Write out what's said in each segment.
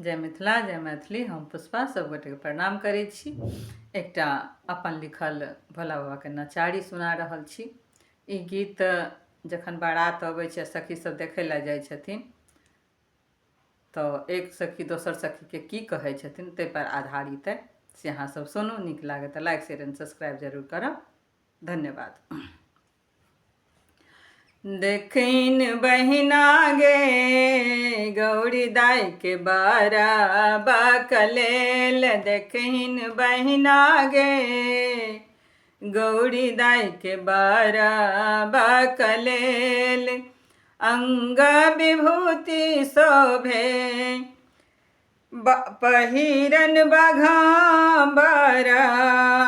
जय मिथिला जय मैथिली। हम पुष्पा सबगोटे के प्रणाम करै छी। एकटा अपन लिखल भोला बाबा के नचारी सुना रहल छी। ई गीत जखन बारात अबै छै, सखी सब देखै लए जाइ छथिन, तऽ एक सखी दोसर सखी के की कहै छथिन ताहि पर आधारित है। से अहाँ सब सुनू, नीक लागे तऽ लाइक शेयर एंड सब्सक्राइब जरूर करब। धन्यवाद। देखिन बहिना गे गौरी दाई के बाराबा कलेल, देखिन बहिना गे गौरी दाई के बाराबा कलेल। अंग विभूति शोभे पहिरन बाघांबर,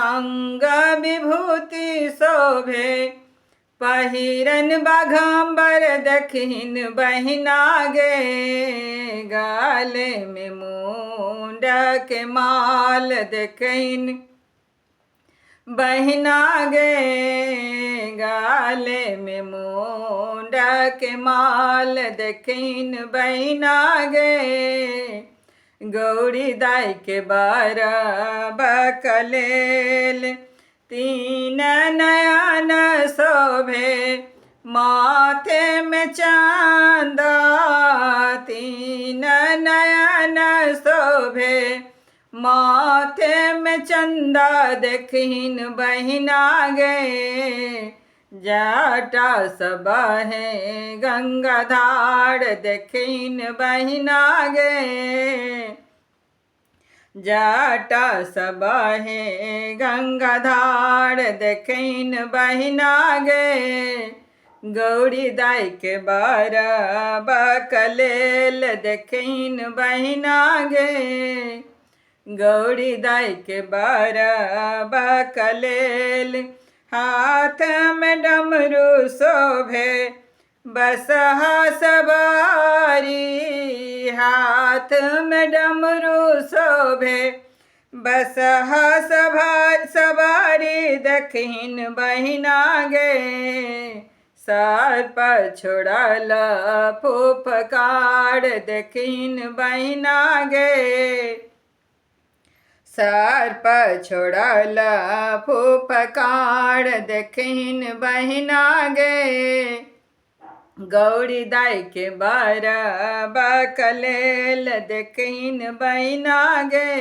अंग विभूति शोभे पहिरन बाघांबर। देखिन बहिना गे गाले में मुंड के माल, देखिन बहिना गे गाले में मुंड के माल। देखिन बहिना गे गौरी दाई के बाराबा कलेल। तीन नयन शोभे माथे में चांदा, तीन नयन शोभे माथे में चंदा। देखिन बहिना गे जटा सब है गंगाधार, देखिन बहिना गे जटा सब है गंगाधार। देखिन बहिना गे गौरी दाई के बाराबा कलेल। देखिन बहिना गे गौरी दाई के बाराबा कलेल। हाथ में डमरू शोभे बसहा सवारी, हाथ में डमरू शोभे बसहा सवारी। देखिन बहिना गे सर्प छोड़ल फुफकार, देखिन बहिना गे सर्प छोड़ल फुफकार। देखिन बहिना गे गौरी दाई के बाराबा कलेल। देखिन बहिना गे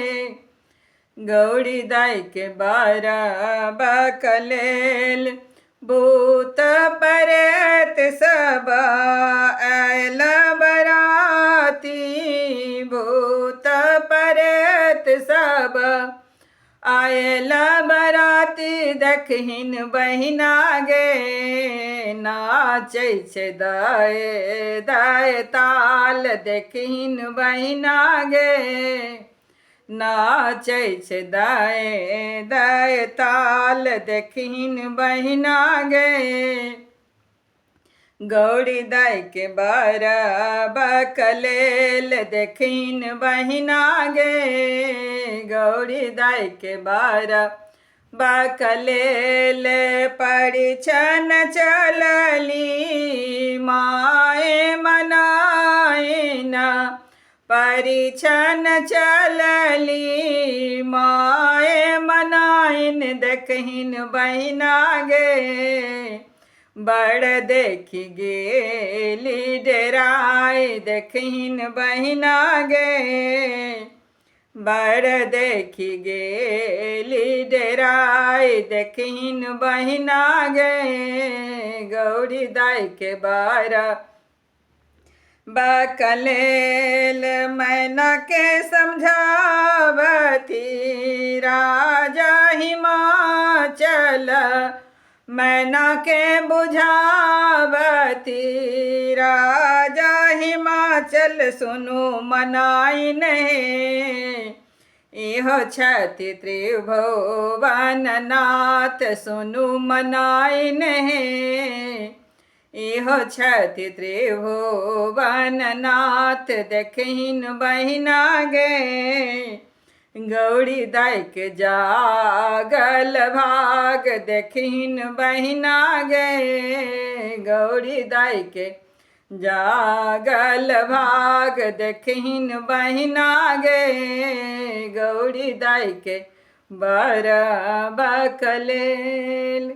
गौरी दाई के बाराबा कलेल। भूत प्रेत सब आयल बराती, भूत प्रेत सब आयल बराती। देखिन बहिना गे नाचै छै दाए दाए ताल, देखिन बहिना गे नाचै छै दाए दाए ताल। देखिन बहिना गे गौरी दाई के बाराबा कलेल। देखिन बहिना गे गौरी दाई के बाराबा कलेल। परिछन चलली माए मनाइन, परिछन चलली माए मनाइन। देखिन बहिना गे बड़ देखी गेली डेराई, देखिन बहिना गे बड़ देखी गेली डेराई। देखिन बहिना गे गौरी दाई के बाराबा कलेल। मैना के समझावती राजा हिमाचल, मैना के बुझावती राजा हिमाचल। सुनु मनाई नहीं इहो छथि त्रिभुवन नाथ, सुनु मनाई नहीं इहो छथि त्रिभुवन नाथ। देखिन बहिना गे गौरी दाई के जागल भाग, देखिन बहिना गे गौरी दाई के जागल भाग देखहिन बहिना गे, गौरी दाई के बरबक लेल।